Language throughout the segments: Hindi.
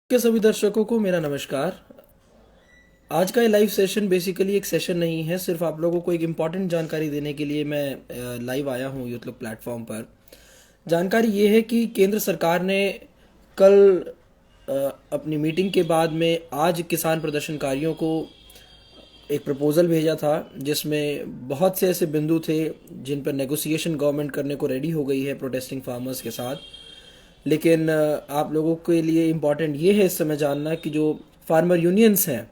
के सभी दर्शकों को मेरा नमस्कार। आज का ये लाइव सेशन बेसिकली एक सेशन नहीं है, सिर्फ आप लोगों को एक इम्पॉर्टेंट जानकारी देने के लिए मैं लाइव आया हूँ यूट्यूब प्लेटफॉर्म पर। जानकारी ये है कि केंद्र सरकार ने कल अपनी मीटिंग के बाद में आज किसान प्रदर्शनकारियों को एक प्रपोज़ल भेजा था, जिसमें बहुत से ऐसे बिंदु थे जिन पर नेगोशिएशन गवर्नमेंट करने को रेडी हो गई है प्रोटेस्टिंग फार्मर्स के साथ। लेकिन आप लोगों के लिए इम्पॉर्टेंट ये है इस समय जानना कि जो फार्मर यूनियंस हैं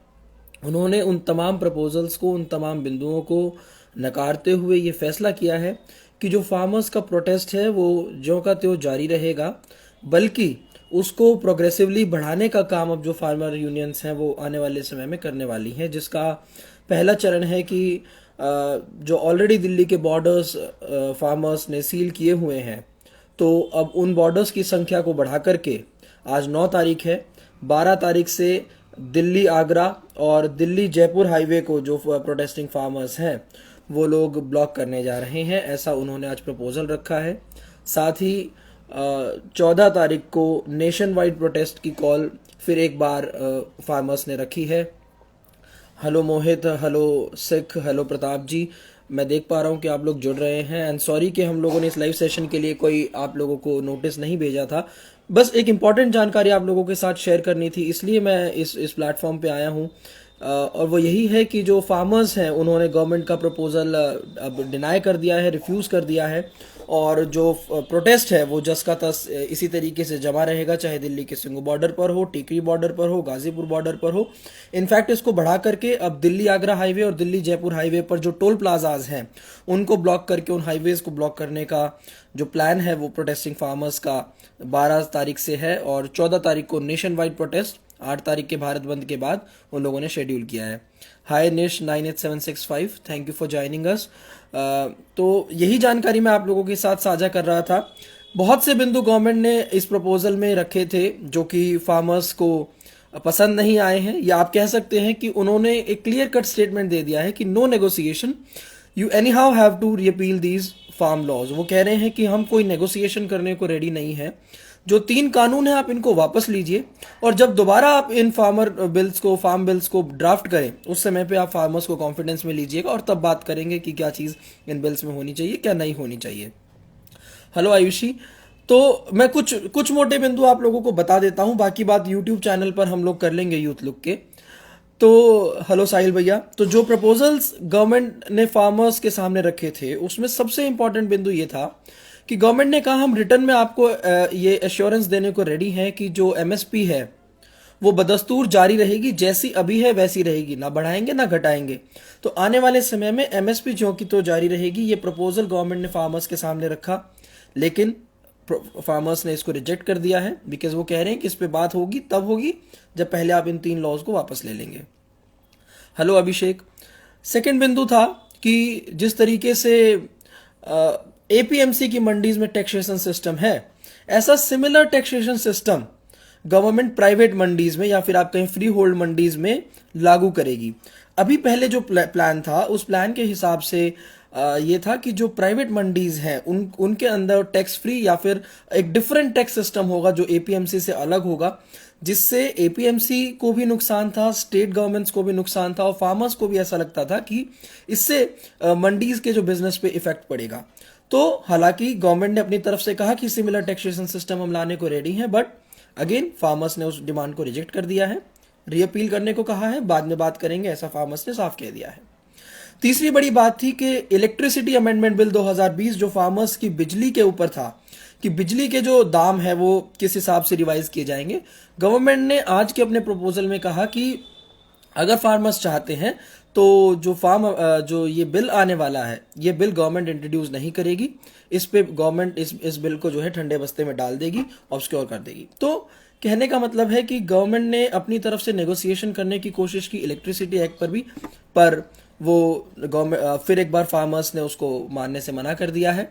उन्होंने उन तमाम प्रपोजल्स को, उन तमाम बिंदुओं को नकारते हुए ये फैसला किया है कि जो फार्मर्स का प्रोटेस्ट है वो ज्यों का त्यों जारी रहेगा, बल्कि उसको प्रोग्रेसिवली बढ़ाने का काम अब जो फार्मर यूनियंस हैं वो आने वाले समय में करने वाली हैं। जिसका पहला चरण है कि जो ऑलरेडी दिल्ली के बॉर्डर्स फार्मर्स ने सील किए हुए हैं, तो अब उन बॉर्डर्स की संख्या को बढ़ा करके आज 9 तारीख है, 12 तारीख से दिल्ली आगरा और दिल्ली जयपुर हाईवे को जो प्रोटेस्टिंग फार्मर्स हैं वो लोग ब्लॉक करने जा रहे हैं, ऐसा उन्होंने आज प्रपोजल रखा है। साथ ही 14 तारीख को नेशन वाइड प्रोटेस्ट की कॉल फिर एक बार फार्मर्स ने रखी है। हेलो मोहित, हेलो सिख, हेलो प्रताप जी, मैं देख पा रहा हूँ कि आप लोग जुड़ रहे हैं। एंड सॉरी कि हम लोगों ने इस लाइव सेशन के लिए कोई आप लोगों को नोटिस नहीं भेजा था। बस एक इम्पॉर्टेंट जानकारी आप लोगों के साथ शेयर करनी थी, इसलिए मैं इस प्लेटफॉर्म पे आया हूँ। और वो यही है कि जो फार्मर्स हैं उन्होंने गवर्नमेंट का प्रपोजल अब डिनाई कर दिया है, रिफ्यूज़ कर दिया है, और जो प्रोटेस्ट है वो जस का तस इसी तरीके से जमा रहेगा, चाहे दिल्ली के सिंगू बॉर्डर पर हो, टिकरी बॉर्डर पर हो, गाजीपुर बॉर्डर पर हो। इनफैक्ट इसको बढ़ा करके अब दिल्ली आगरा हाईवे और दिल्ली जयपुर हाईवे पर जो टोल प्लाजाज हैं उनको ब्लॉक करके, उन हाईवेज को ब्लॉक करने का जो प्लान है वो प्रोटेस्टिंग फार्मर्स का 12 तारीख से है, और 14 तारीख को नेशन वाइड प्रोटेस्ट, 8 तारीख के भारत बंद के बाद उन लोगों ने शेड्यूल किया है। हाय निश 98765, thank you for joining us. तो यही जानकारी मैं आप लोगों के साथ साझा कर रहा था। बहुत से बिंदु गवर्नमेंट ने इस प्रपोजल में रखे थे जो कि फार्मर्स को पसंद नहीं आए हैं, या आप कह सकते हैं कि उन्होंने एक क्लियर कट स्टेटमेंट दे दिया है कि no negotiation, you anyhow have to repeal these farm laws. वो कह रहे हैं कि हम कोई नेगोशिएशन करने को रेडी नहीं है, जो 3 कानून है आप इनको वापस लीजिए, और जब दोबारा आप इन फार्म बिल्स को ड्राफ्ट करें उस समय पे आप फार्मर्स को कॉन्फिडेंस में लीजिएगा, और तब बात करेंगे कि क्या चीज़ इन बिल्स में होनी चाहिए, क्या नहीं होनी चाहिए। हेलो आयुषी, तो मैं कुछ कुछ मोटे बिंदु आप लोगों को बता देता हूं, बाकी बात यूट्यूब चैनल पर हम लोग कर लेंगे यूथ लुक के। तो हेलो साहिल भैया, तो जो प्रपोजल्स गवर्नमेंट ने फार्मर्स के सामने रखे थे उसमें सबसे इंपॉर्टेंट बिंदु ये था कि गवर्नमेंट ने कहा हम रिटर्न में आपको ये एश्योरेंस देने को रेडी हैं कि जो एमएसपी है वो बदस्तूर जारी रहेगी, जैसी अभी है वैसी रहेगी, ना बढ़ाएंगे ना घटाएंगे। तो आने वाले समय में एमएसपी जो की तो जारी रहेगी। ये प्रपोजल गवर्नमेंट ने फार्मर्स के सामने रखा, लेकिन फार्मर्स ने इसको रिजेक्ट कर दिया है, बिकॉज वो कह रहे हैं कि इस पे बात होगी तब होगी जब पहले आप इन 3 लॉज को वापस ले लेंगे। हेलो अभिषेक, सेकंड बिंदु था कि जिस तरीके से एपीएमसी की मंडीज में टैक्सेशन सिस्टम है, ऐसा similar taxation system government private mandis में या फिर आप कहीं फ्री होल्ड मंडीज में लागू करेगी। अभी पहले जो प्लान था उस प्लान के हिसाब से ये था कि जो प्राइवेट मंडीज हैं उनके अंदर टैक्स फ्री या फिर एक डिफरेंट टैक्स सिस्टम होगा जो एपीएमसी से अलग होगा, जिससे एपीएमसी को भी नुकसान था, स्टेट गवर्नमेंट्स को भी नुकसान था, और फार्मर्स को भी ऐसा लगता था कि इससे मंडीज के जो बिजनेस पे इफेक्ट पड़ेगा। तो हालांकि गवर्नमेंट ने अपनी तरफ से कहा कि सिमिलर टैक्सेशन सिस्टम हम लाने को रेडी हैं, बट अगेन फार्मर्स ने उस डिमांड को रिजेक्ट कर दिया है, रीअपील करने को कहा है, बाद में बात करेंगे, ऐसा फार्मर्स ने साफ कह दिया है। तीसरी बड़ी बात थी कि इलेक्ट्रिसिटी अमेंडमेंट बिल 2020 जो फार्मर्स की बिजली के ऊपर था कि बिजली के जो दाम है वो किस हिसाब से रिवाइज किए जाएंगे। गवर्नमेंट ने आज के अपने प्रपोजल में कहा कि अगर फार्मर्स चाहते हैं तो जो ये बिल आने वाला है, ये बिल गवर्नमेंट इंट्रोड्यूस नहीं करेगी, इस पे गवर्नमेंट इस बिल को जो है ठंडे बस्ते में डाल देगी, ऑब्सक्योर कर देगी। तो कहने का मतलब है कि गवर्नमेंट ने अपनी तरफ से नेगोशिएशन करने की कोशिश की इलेक्ट्रिसिटी एक्ट पर भी, पर वो गवर्नमेंट फिर एक बार फार्मर्स ने उसको मानने से मना कर दिया है।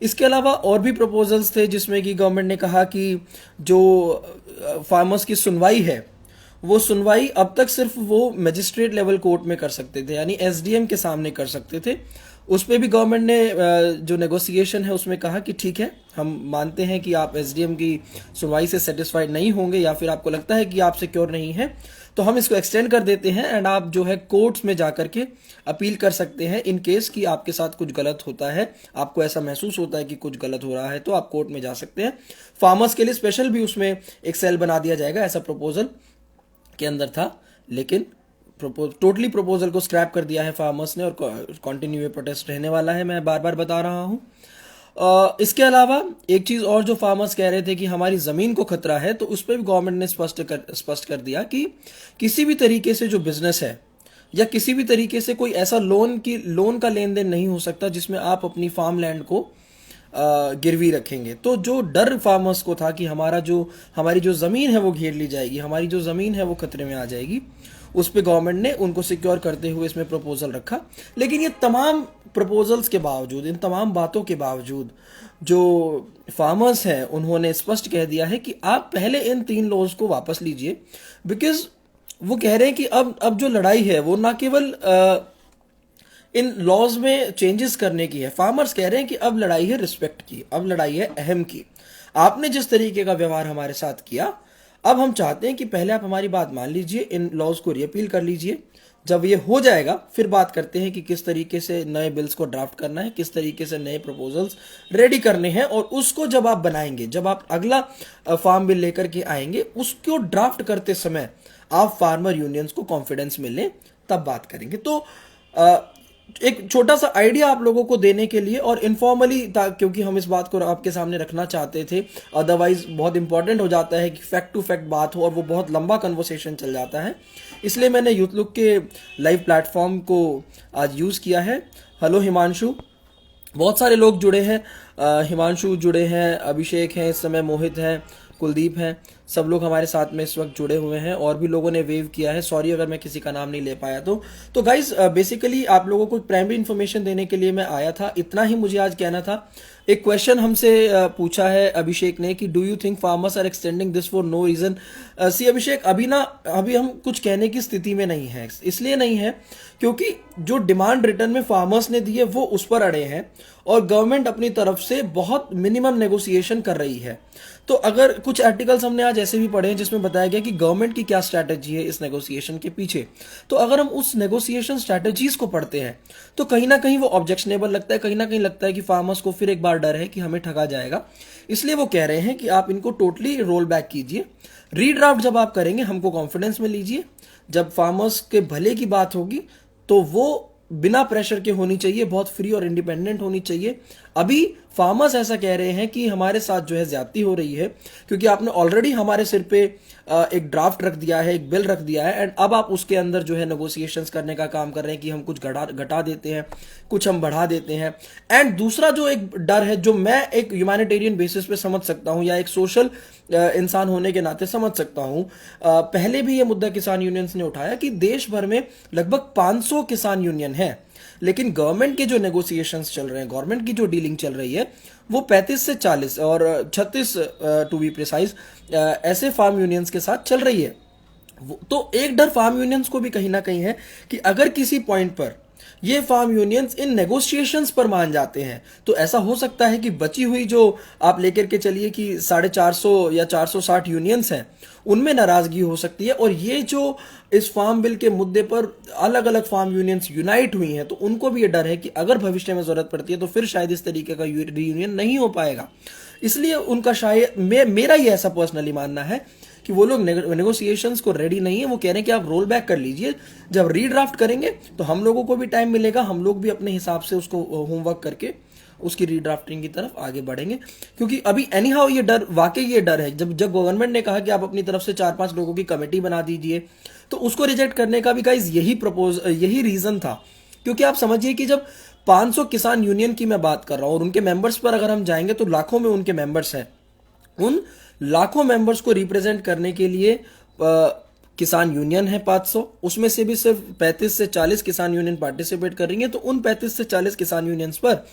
इसके अलावा और भी प्रपोजल्स थे जिसमें कि गवर्नमेंट ने कहा कि जो फार्मर्स की सुनवाई है वो सुनवाई अब तक सिर्फ वो मजिस्ट्रेट लेवल कोर्ट में कर सकते थे, यानी एसडीएम के सामने कर सकते थे, उस पे भी गवर्नमेंट ने जो नेगोशिएशन है उसमें कहा कि ठीक है, हम मानते हैं कि आप एसडीएम की सुनवाई से सेटिस्फाइड नहीं होंगे या फिर आपको लगता है कि आप सिक्योर नहीं है, तो हम इसको एक्सटेंड कर देते हैं एंड आप जो है कोर्ट्स में जाकर के अपील कर सकते हैं। इन केस कि आपके साथ कुछ गलत होता है, आपको ऐसा महसूस होता है कि कुछ गलत हो रहा है, तो आप कोर्ट में जा सकते हैं। फार्मर्स के लिए स्पेशल भी उसमें एक सेल बना दिया जाएगा, ऐसा प्रपोजल के अंदर था, लेकिन टोटली प्रपोजल को स्क्रैप कर दिया है फार्मर्स ने और कंटिन्यू प्रोटेस्ट रहने वाला है, मैं बार बार बता रहा हूं। इसके अलावा एक चीज और जो फार्मर्स कह रहे थे कि हमारी जमीन को खतरा है, तो उस पर भी गवर्नमेंट ने स्पष्ट कर दिया कि किसी भी तरीके से जो बिजनेस है या किसी भी तरीके से कोई ऐसा लोन का लेन देन नहीं हो सकता जिसमें आप अपनी फार्म लैंड को गिरवी रखेंगे। तो जो डर फार्मर्स को था कि हमारी जो जमीन है वो घेर ली जाएगी, हमारी जो जमीन है वो खतरे में आ जाएगी, उस पे गवर्नमेंट ने उनको सिक्योर करते हुए इसमें प्रपोजल रखा। लेकिन ये तमाम प्रपोजल्स के बावजूद, इन तमाम बातों के बावजूद जो फार्मर्स हैं उन्होंने स्पष्ट कह दिया है कि आप पहले इन 3 लॉज को वापस लीजिए, बिकॉज वो कह रहे हैं कि अब जो लड़ाई है वो ना केवल इन लॉज में चेंजेस करने की है, फार्मर्स कह रहे हैं कि अब लड़ाई है रिस्पेक्ट की, अब लड़ाई है अहम की। आपने जिस तरीके का व्यवहार हमारे साथ किया, अब हम चाहते हैं कि पहले आप हमारी बात मान लीजिए, इन लॉज को रिअपील कर लीजिए। जब ये हो जाएगा फिर बात करते हैं कि किस तरीके से नए बिल्स को ड्राफ्ट करना है, किस तरीके से नए प्रपोजल्स रेडी करने हैं, और उसको जब आप बनाएंगे, जब आप अगला फार्म बिल लेकर के आएंगे, उसको ड्राफ्ट करते समय आप फार्मर यूनियंस को कॉन्फिडेंस मिले, तब बात करेंगे। तो एक छोटा सा आइडिया आप लोगों को देने के लिए और इनफॉर्मली, क्योंकि हम इस बात को आपके सामने रखना चाहते थे, अदरवाइज बहुत इंपॉर्टेंट हो जाता है कि फैक्ट टू फैक्ट बात हो और वो बहुत लंबा कन्वर्सेशन चल जाता है, इसलिए मैंने यूथ लुक के लाइव प्लेटफॉर्म को आज यूज़ किया है। हेलो हिमांशु, बहुत सारे लोग जुड़े हैं, हिमांशु जुड़े हैं, अभिषेक हैं, इस समय मोहित हैं, कुलदीप हैं, सब लोग हमारे साथ में इस वक्त जुड़े हुए हैं, और भी लोगों ने वेव किया है। सॉरी अगर मैं किसी का नाम नहीं ले पाया तो गाइज बेसिकली आप लोगों को प्राइमरी इन्फॉर्मेशन देने के लिए मैं आया था, इतना ही मुझे आज कहना था। एक क्वेश्चन हमसे पूछा है अभिषेक ने कि do you think farmers are extending this for no reason. See Abhishek, अभी हम कुछ कहने की स्थिति में नहीं है, इसलिए नहीं है क्योंकि जो डिमांड रिटर्न में फार्मर्स ने दी है वो उस पर अड़े हैं, और गवर्नमेंट अपनी तरफ से बहुत मिनिमम नेगोशिएशन कर रही है। तो अगर कुछ आर्टिकल्स हमने आज ऐसे भी पढ़े हैं जिसमें बताया गया कि गवर्नमेंट की क्या स्ट्रैटेजी है इस नेगोशिएशन के पीछे, तो अगर हम उस नेगोशिएशन स्ट्रैटेजीज को पढ़ते हैं तो कहीं ना कहीं वो ऑब्जेक्शनेबल लगता है, कहीं ना कहीं लगता है कि फार्मर्स को फिर एक बार डर है कि हमें ठगा जाएगा, इसलिए वो कह रहे हैं कि आप इनको टोटली रोल बैक कीजिए। रीड्राफ्ट जब आप करेंगे हमको कॉन्फिडेंस में लीजिए, जब फार्मर्स के भले की बात होगी तो वो बिना प्रेशर के होनी चाहिए, बहुत फ्री और इंडिपेंडेंट होनी चाहिए। अभी फार्मर्स ऐसा कह रहे हैं कि हमारे साथ जो है ज्यादती हो रही है, क्योंकि आपने ऑलरेडी हमारे सिर पे एक ड्राफ्ट रख दिया है, एक बिल रख दिया है, एंड अब आप उसके अंदर जो है नेगोशिएशंस करने का काम कर रहे हैं कि हम कुछ घटा देते हैं, कुछ हम बढ़ा देते हैं। एंड दूसरा जो एक डर है, जो मैं एक ह्यूमैनिटेरियन बेसिस पे समझ सकता हूं या एक सोशल इंसान होने के नाते समझ सकता हूं, पहले भी ये मुद्दा किसान यूनियंस ने उठाया कि देश भर में लगभग 500 किसान यूनियन है, लेकिन गवर्नमेंट के जो नेगोशिएशंस चल रहे हैं, गवर्नमेंट की जो डीलिंग चल रही है, वो 35 से 40 और 36 टू बी प्रिसाइज ऐसे फार्म यूनियंस के साथ चल रही है। तो एक डर फार्म यूनियंस को भी कहीं ना कहीं है कि अगर किसी पॉइंट पर ये फार्म यूनियंस इन नेगोशिएशंस पर मान जाते हैं तो ऐसा हो सकता है कि बची हुई जो आप लेकर के चलिए कि 450 या 460 यूनियंस हैं, उनमें नाराजगी हो सकती है, और ये जो इस फार्म बिल के मुद्दे पर अलग अलग फार्म यूनियंस यूनाइट हुई हैं, तो उनको भी ये डर है कि अगर भविष्य में जरूरत पड़ती है तो फिर शायद इस तरीके का रीयूनियन नहीं हो पाएगा। इसलिए उनका शायद मेरा ये ऐसा पर्सनली मानना है कि वो लोग नेगोशिएशंस को रेडी नहीं है। वो कह रहे हैं कि आप रोल बैक कर लीजिए, जब रीड्राफ्ट करेंगे तो हम लोगों को भी टाइम मिलेगा, हम लोग भी अपने हिसाब से उसको होमवर्क करके उसकी रीड्राफ्टिंग की तरफ आगे बढ़ेंगे। क्योंकि अभी एनी हाउ ये डर, वाकई ये डर है, जब गवर्नमेंट ने कहा कि आप अपनी तरफ से 4-5 लोगों की कमेटी बना दीजिए, तो उसको रिजेक्ट करने का भी गाइस यही रीजन था। क्योंकि आप समझिए कि जब 500 किसान यूनियन की मैं बात कर रहा हूं और उनके मेंबर्स पर अगर हम जाएंगे तो लाखों में उनके मेंबर्स हैं, उन लाखों मेंबर्स को रिप्रेजेंट करने के लिए किसान यूनियन है 500, उसमें से भी सिर्फ 35 से 40 किसान यूनियन पार्टिसिपेट कर रही हैं, तो उन 35 से 40 किसान यूनियंस पर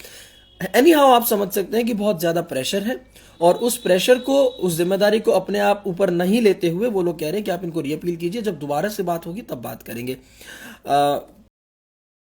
एनी हाउ आप समझ सकते हैं कि बहुत ज्यादा प्रेशर है, और उस प्रेशर को, उस जिम्मेदारी को अपने आप ऊपर नहीं लेते हुए वो लोग कह रहे हैं कि आप इनको रीअपील कीजिए, जब दोबारा से बात होगी तब बात करेंगे।